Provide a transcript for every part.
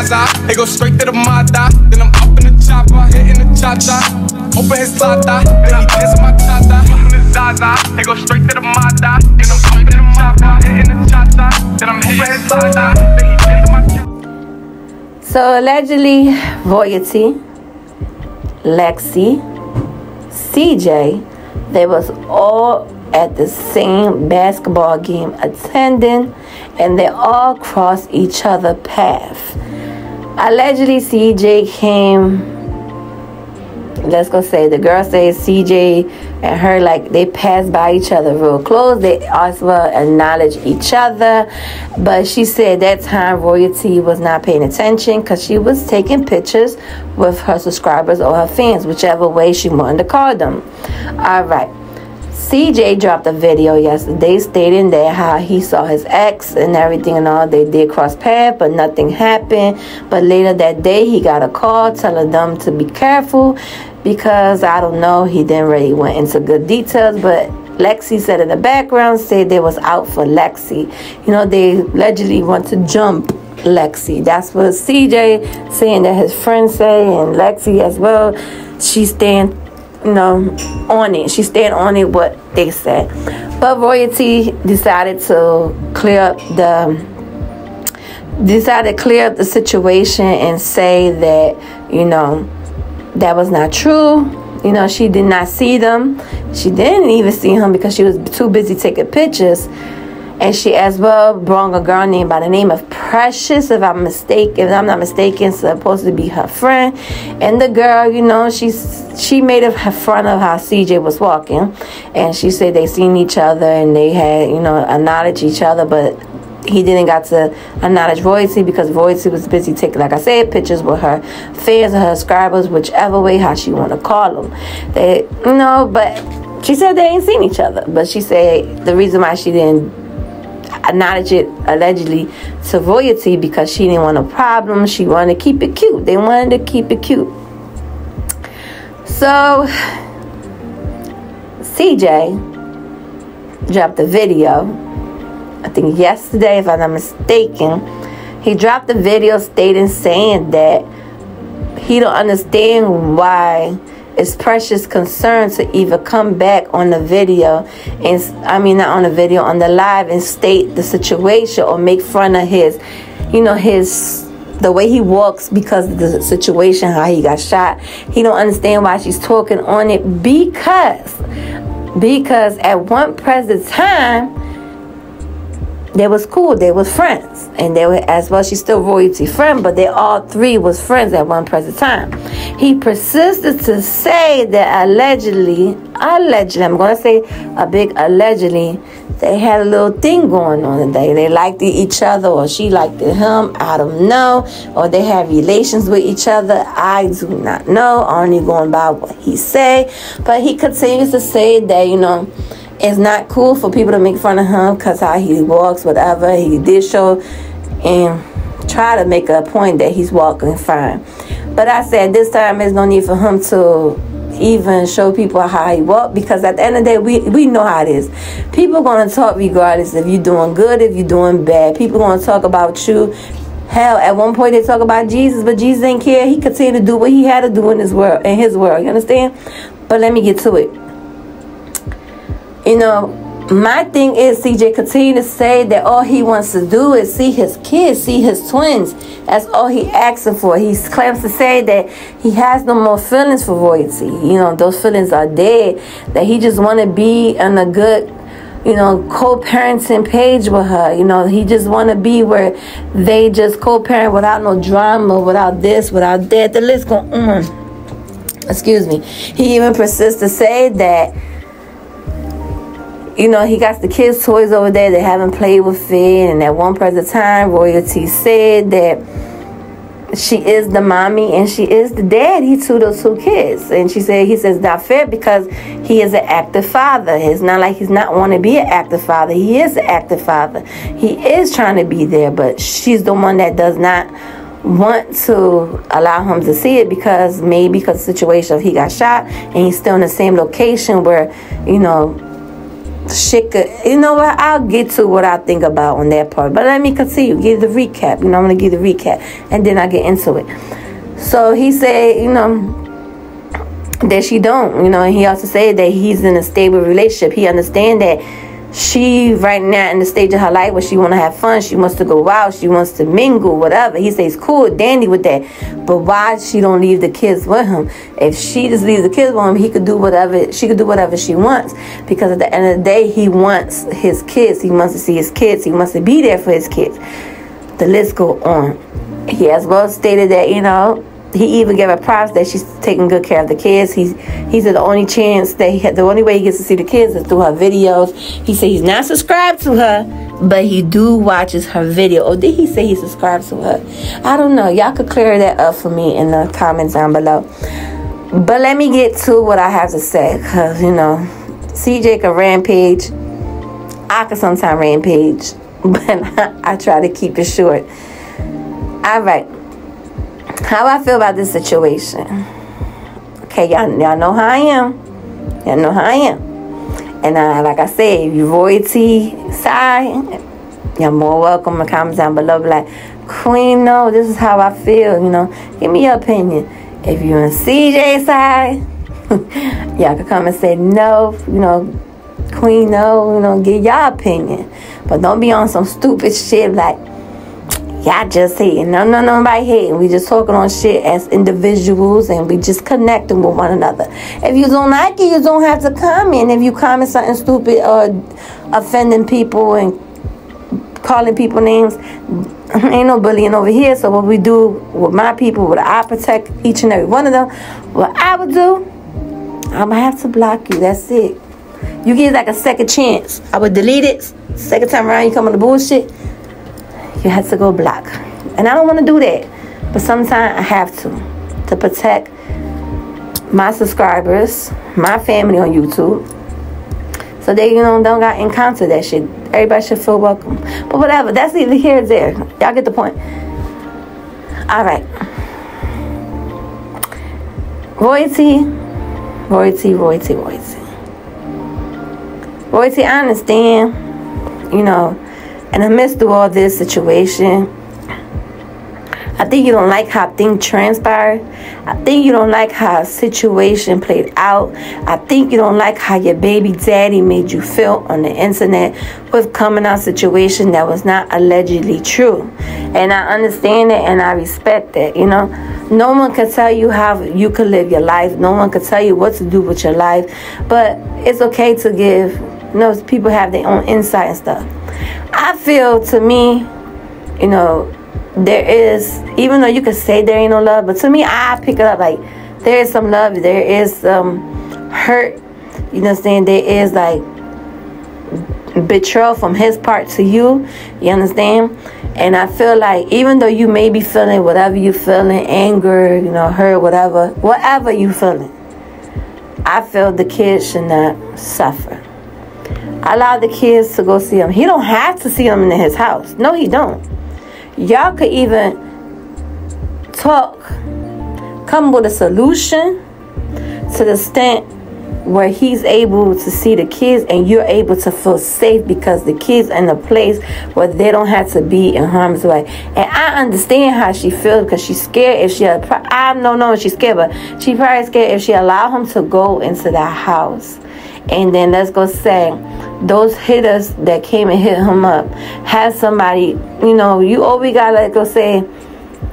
Zaza. They go straight to the Mata. Then I'm up in the chopper, hitting the cha-cha. Open his plata, then he dancing my cha-cha. Up in the Zaza. They go straight to the Mata. Then I'm up in the chopper, hitting the cha-cha. Then I'm hitting his plata, then he dancing my cha-cha. So allegedly, Royalty, Lexi, CJ, they was all at the same basketball game attending, and they all crossed each other path. Allegedly, CJ came, let's go say, the girl says CJ and her, like, they passed by each other real close. They also acknowledge each other, but she said that time Royalty was not paying attention because she was taking pictures with her subscribers or her fans, whichever way she wanted to call them. All right. CJ dropped a video yesterday stating that how he saw his ex and everything and all. They did cross paths, but nothing happened. But later that day, he got a call telling them to be careful because, I don't know, he didn't really went into good details. But Lexi said in the background, said they was out for Lexi. You know, they allegedly want to jump Lexi. That's what CJ saying that his friends say, and Lexi as well. She stand, you know, on it. She stayed on it what they said. But Royalty decided to clear up the situation and say that, you know, that was not true. You know, she did not see them. She didn't even see him because she was too busy taking pictures. And she as well brought a girl named by the name of Precious, if I'm not mistaken, supposed to be her friend. And the girl, you know, she made it fun of how CJ was walking. And she said they seen each other and they had, you know, acknowledged each other, but he didn't got to acknowledge Royalty because Royalty was busy taking, like I said, pictures with her fans or her subscribers, whichever way how she want to call them. They, you know, but she said they ain't seen each other. But she said the reason why she didn't acknowledge it allegedly to Royalty because she didn't want a problem. She wanted to keep it cute. They wanted to keep it cute. So CJ dropped a video, I think yesterday, if I'm not mistaken. He dropped a video saying that he don't understand why it's Precious' concern to either come back on the video, and I mean not on the video, on the live, and state the situation or make fun of his, you know, the way he walks because of the situation, how he got shot. He don't understand why she's talking on it because at one present time they was cool, they was friends, and they were, as well, she's still Royalty friend, but they all three was friends at one present time. He persisted to say that allegedly, I'm going to say a big allegedly, they had a little thing going on today. They liked each other, or she liked him, I don't know, or they had relations with each other, I do not know, only going by what he say. But he continues to say that, you know, it's not cool for people to make fun of him because how he walks, whatever. He did show and try to make a point that he's walking fine. But I said this time there's no need for him to even show people how he walk, because at the end of the day, we know how it is. People going to talk regardless if you're doing good, if you're doing bad. People going to talk about you. Hell, at one point they talk about Jesus, but Jesus didn't care. He continued to do what he had to do in his world. You understand? But let me get to it. You know, my thing is CJ continue to say that all he wants to do is see his kids, see his twins. That's all he asking for. He claims to say that he has no more feelings for Royalty. You know, those feelings are dead. That he just want to be on a good, you know, co-parenting page with her. You know, he just want to be where they just co-parent without no drama, without this, without that. The list go on. Excuse me. He even persists to say that, you know, he got the kids' toys over there. They haven't played with it. And at one present time, Royalty said that she is the mommy and she is the daddy to those two kids. And he says not fair because he is an active father. It's not like he's not want to be an active father. He is an active father. He is trying to be there, but she's the one that does not want to allow him to see it because of the situation. He got shot and he's still in the same location where, you know, shit could, you know what, I'll get to what I think about on that part, but let me continue, give the recap. I'm going to give the recap, and then I get into it. So he said, that she don't, and he also said that he's in a stable relationship. He understand that she right now in the stage of her life where she want to have fun, she wants to go out, she wants to mingle, whatever. He says cool, dandy with that, but why she don't leave the kids with him? If she just leaves the kids with him, he could do whatever, she could do whatever she wants, because at the end of the day, he wants his kids, he wants to see his kids, he wants to be there for his kids. The list go on. He as well stated that, he even gave her props that she's taking good care of the kids. He said the only chance that the only way he gets to see the kids is through her videos. He said he's not subscribed to her, but he do watches her video. Or did he say he subscribes to her? I don't know. Y'all could clear that up for me in the comments down below. But let me get to what I have to say, because CJ can rampage. I can sometimes rampage, but I try to keep it short. All right. How I feel about this situation. Okay, y'all know how I am. Y'all know how I am. And like I said, if you royalty side, you're more welcome to comment down below. Be like, Queen, no, this is how I feel. Give me your opinion. If you're on CJ side, y'all can come and say no. Queen, no. Give y'all opinion. But don't be on some stupid shit like, y'all just hating. No, nobody hating. We just talking on shit as individuals, and we just connecting with one another. If you don't like it, you don't have to comment. If you comment something stupid or offending people and calling people names, ain't no bullying over here. So what we do with my people, what I protect each and every one of them, what I would do, I'm gonna have to block you. That's it. You get like a second chance. I would delete it. Second time around, you come on the bullshit, you have to go block. And I don't want to do that, but sometimes I have to protect my subscribers, my family on YouTube, so they don't got encounter that shit. Everybody should feel welcome. But whatever, that's either here or there. Y'all get the point. All right. Royalty, I understand, in the midst of all this situation, I think you don't like how things transpired. I think you don't like how a situation played out. I think you don't like how your baby daddy made you feel on the internet with coming out situation that was not allegedly true. And I understand it, and I respect that, No one can tell you how you could live your life. No one can tell you what to do with your life. But it's okay to give, people have their own insight and stuff. I feel, to me, there is, even though you could say there ain't no love, but to me, I pick it up like there is some love, there is some hurt, there is like betrayal from his part to you, you understand? And I feel like even though you may be feeling whatever you feeling, anger, hurt, whatever you feeling, I feel the kids should not suffer. Allow the kids to go see him. He don't have to see him in his house. No, he don't. Y'all could even talk, come with a solution to the extent where he's able to see the kids and you're able to feel safe because the kids are in a place where they don't have to be in harm's way. And I understand how she feels because she's scared if she, I don't know if she's scared, but she's probably scared if she allowed him to go into that house. And then let's go say those hitters that came and hit him up have somebody, you always gotta let go say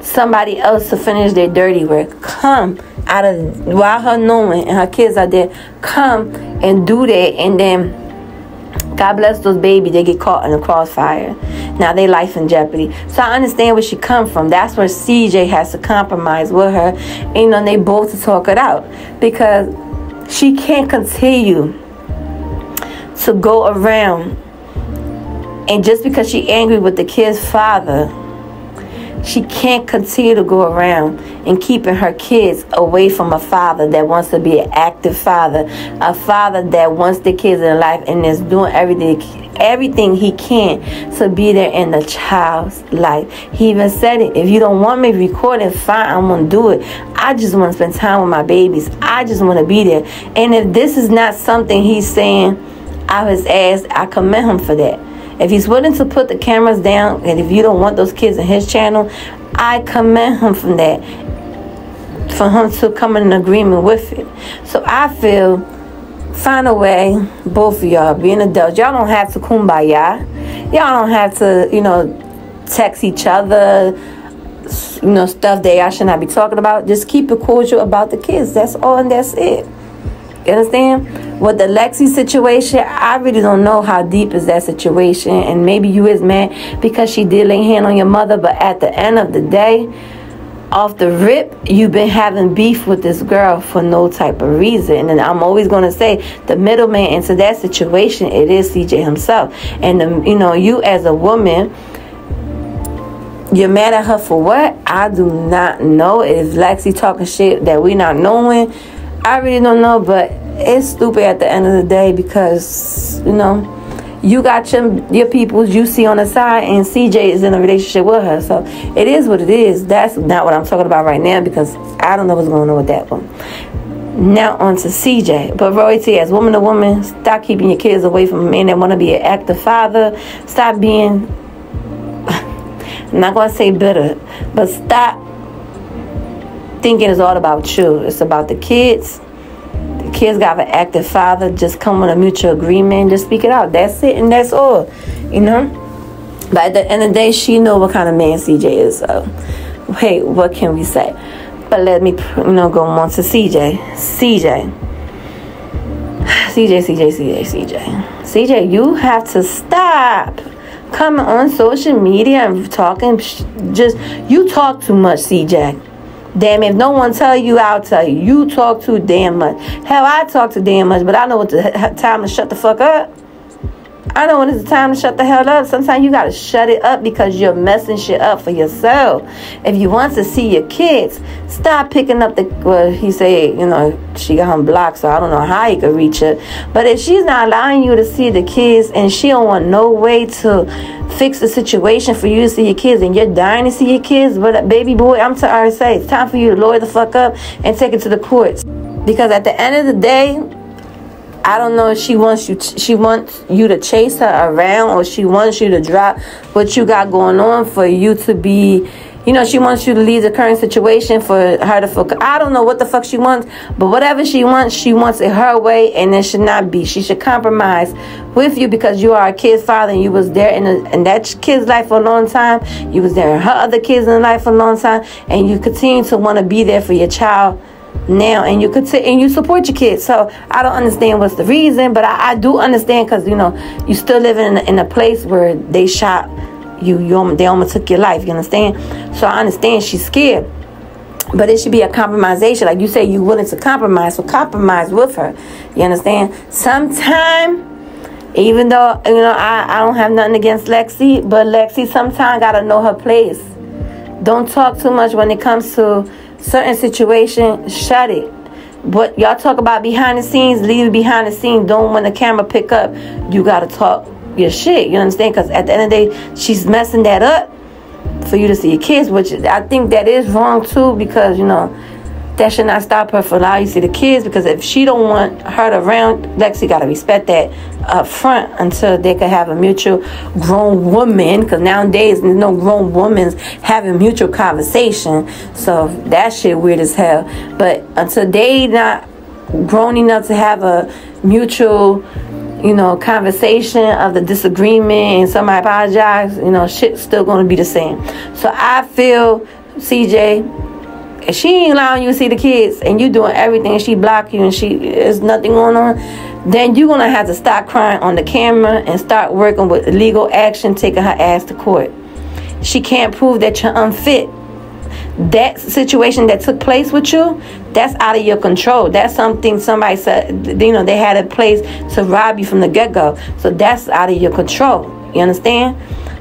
somebody else to finish their dirty work. Come out of, while her knowing and her kids are there, come and do that. And then God bless those babies, they get caught in the crossfire. Now they life in jeopardy. So I understand where she come from. That's where CJ has to compromise with her. And they both to talk it out, because she can't continue to go around, and just because she angry with the kid's father, she can't continue to go around and keeping her kids away from a father that wants to be an active father, a father that wants the kids in life and is doing everything he can to be there in the child's life. He even said it, if you don't want me recording, fine, I'm gonna do it. I just want to spend time with my babies. I just want to be there. And if this is not something he's saying, out his ass, I commend him for that. If he's willing to put the cameras down, and if you don't want those kids in his channel, I commend him from that. For him to come in agreement with it. So I feel, find a way, both of y'all, being adults, y'all don't have to kumbaya. Y'all don't have to, you know, text each other, you know, stuff that y'all should not be talking about. Just keep it cordial about the kids. That's all, and that's it. You understand? With the Lexi situation, I really don't know how deep is that situation. And maybe you is mad because she did lay hand on your mother. But at the end of the day, off the rip, you've been having beef with this girl for no type of reason. And I'm always going to say the middleman into that situation, it is CJ himself. And, you know, you as a woman, you're mad at her for what? I do not know. If Lexi talking shit that we not knowing, I really don't know. But it's stupid at the end of the day because, you know, you got your peoples you see on the side, and CJ is in a relationship with her. So it is what it is. That's not what I'm talking about right now because I don't know what's going on with that one. Now on to CJ. But Royalty, as woman to woman, stop keeping your kids away from a man that want to be an active father. Stop being, I'm not going to say bitter, but stop thinking it's all about you. It's about the kids. Kids got an active father. Just come with a mutual agreement. Just speak it out. That's it, and that's all. You know. But at the end of the day, she know what kind of man CJ is. So, hey, what can we say? But let me, you know, go on to CJ. CJ, you have to stop coming on social media and talking. Just you talk too much, CJ. Damn, if no one tell you, I'll tell you. You talk too damn much. Hell, I talk too damn much, but I know what the time to shut the fuck up. I know when it's time to shut the hell up. Sometimes you gotta shut it up because you're messing shit up for yourself. If you want to see your kids, stop picking up the, well, he said, you know, she got him blocked, so I don't know how he could reach her. But if she's not allowing you to see the kids and she don't want no way to fix the situation for you to see your kids and you're dying to see your kids, but baby boy, I'm sorry to say, it's time for you to lawyer the fuck up and take it to the courts. Because at the end of the day, I don't know if she wants you to chase her around, or she wants you to drop what you got going on for you to be, you know, she wants you to leave the current situation for her to focus. I don't know what the fuck she wants, but whatever she wants it her way, and it should not be. She should compromise with you because you are a kid's father and you was there in that kid's life for a long time. You was there in her other kids' in life for a long time, and you continue to want to be there for your child now, and you support your kids. So I don't understand what's the reason, but I do understand because, you know, you still living in a place where they shot you, they almost took your life, you understand? So I understand she's scared, but it should be a compromisation. Like you say, you willing to compromise, so compromise with her, you understand? Sometime, even though, you know, I don't have nothing against Lexi, but Lexi sometimes gotta know her place. Don't talk too much when it comes to certain situation. Shut it. But y'all talk about behind the scenes, leave it behind the scenes. Don't, when the camera pick up, you gotta talk your shit, you understand? Because at the end of the day, she's messing that up for you to see your kids, which I think that is wrong too, because, you know, that should not stop her from allowing you to see the kids. Because if she don't want her around, Lexi gotta respect that up front until they can have a mutual grown woman, because nowadays there's no grown women having mutual conversation. So that shit weird as hell. But until they not grown enough to have a mutual, you know, conversation of the disagreement and somebody apologize, you know, shit's still going to be the same. So I feel, CJ, if she ain't allowing you to see the kids and you doing everything and she block you and there's nothing going on, then you're going to have to stop crying on the camera and start working with legal action, taking her ass to court. She can't prove that you're unfit. That situation that took place with you, that's out of your control. That's something somebody said, you know, they had a place to rob you from the get-go. So that's out of your control. You understand?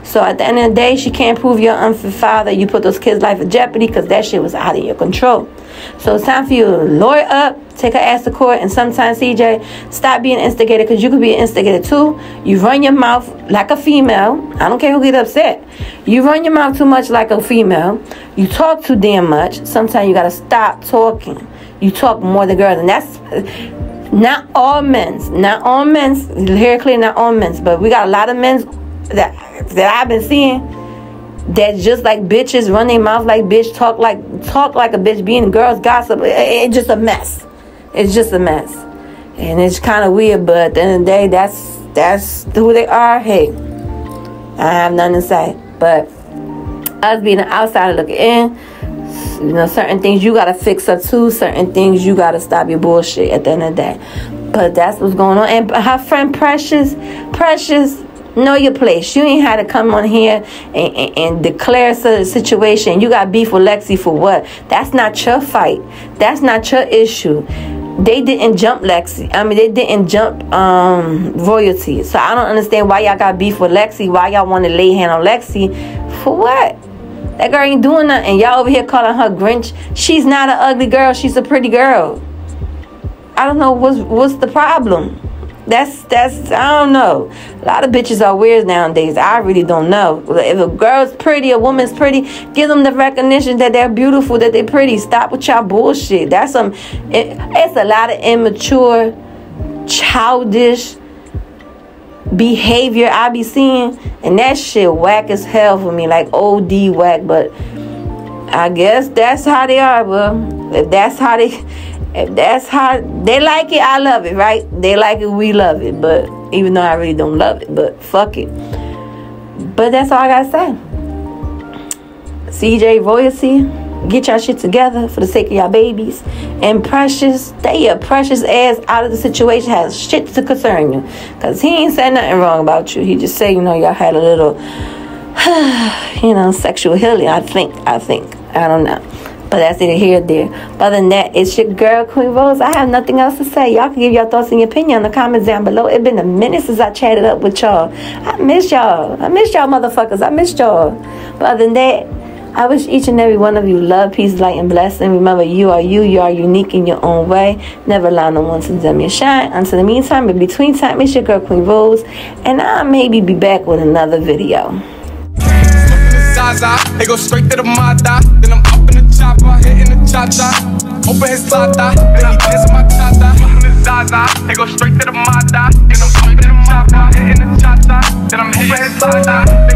So at the end of the day, she can't prove you're an unfit father. You put those kids' life in jeopardy because that shit was out of your control. So it's time for you to lawyer up, take her ass to court, and sometimes, CJ, stop being an instigator, because you could be an instigator too. You run your mouth like a female. I don't care who get upset. You run your mouth too much like a female. You talk too damn much. Sometimes you got to stop talking. You talk more than girls, and that's Not all men's. Not all men's. Here clear, not all men's. But we got a lot of men's that I've been seeing that just like bitches, run their mouth like bitch, talk like a bitch, being girls gossip. It's just a mess. It's just a mess. And it's kind of weird, but at the end of the day, that's who they are. Hey, I have nothing to say. But us being an outsider looking in, you know, certain things you gotta fix up too. Certain things you gotta stop your bullshit at the end of the day. But that's what's going on. And her friend Precious, know your place. You ain't had to come on here and declare a situation. You got beef with Lexi for what? That's not your fight. That's not your issue. They didn't jump Lexi. I mean, they didn't jump royalty. So I don't understand why y'all got beef with Lexi. Why y'all want to lay hand on Lexi? For what? That girl ain't doing nothing. Y'all over here calling her Grinch. She's not an ugly girl. She's a pretty girl. I don't know what's the problem. That's I don't know. A lot of bitches are weird nowadays. I really don't know. If a girl's pretty, a woman's pretty, give them the recognition that they're beautiful, that they're pretty. Stop with y'all bullshit. That's it's a lot of immature, childish behavior I be seeing, and that shit whack as hell for me, like OD whack. But I guess that's how they are. Well, if that's how they like it, I love it, right? They like it, we love it. But even though I really don't love it, but fuck it. But that's all I gotta say. CJ royalty, get y'all shit together for the sake of y'all babies. And Precious, stay your precious ass out of the situation. Has shit to concern you, cause he ain't said nothing wrong about you. He just said, you know, y'all had a little you know, sexual healing. I think I don't know. But that's it here, there. But other than that, it's your girl, Queen Rose. I have nothing else to say. Y'all can give your thoughts and your opinion in the comments down below. It's been a minute since I chatted up with y'all. I miss y'all. Motherfuckers. I missed y'all. But other than that, I wish each and every one of you love, peace, light, and blessing. Remember, you are you. You are unique in your own way. Never allow no one to dim your shine. Until the meantime, in between time, it's your girl, Queen Rose. And I'll maybe be back with another video. They go straight to the Mata. Then I'm up in the chopper, hitting the cha-cha. Open his plata, then he dancing my cha-cha. They go straight to the Mata. Then I'm up in the chopper, hitting the cha-cha. Then I'm hitting his plata.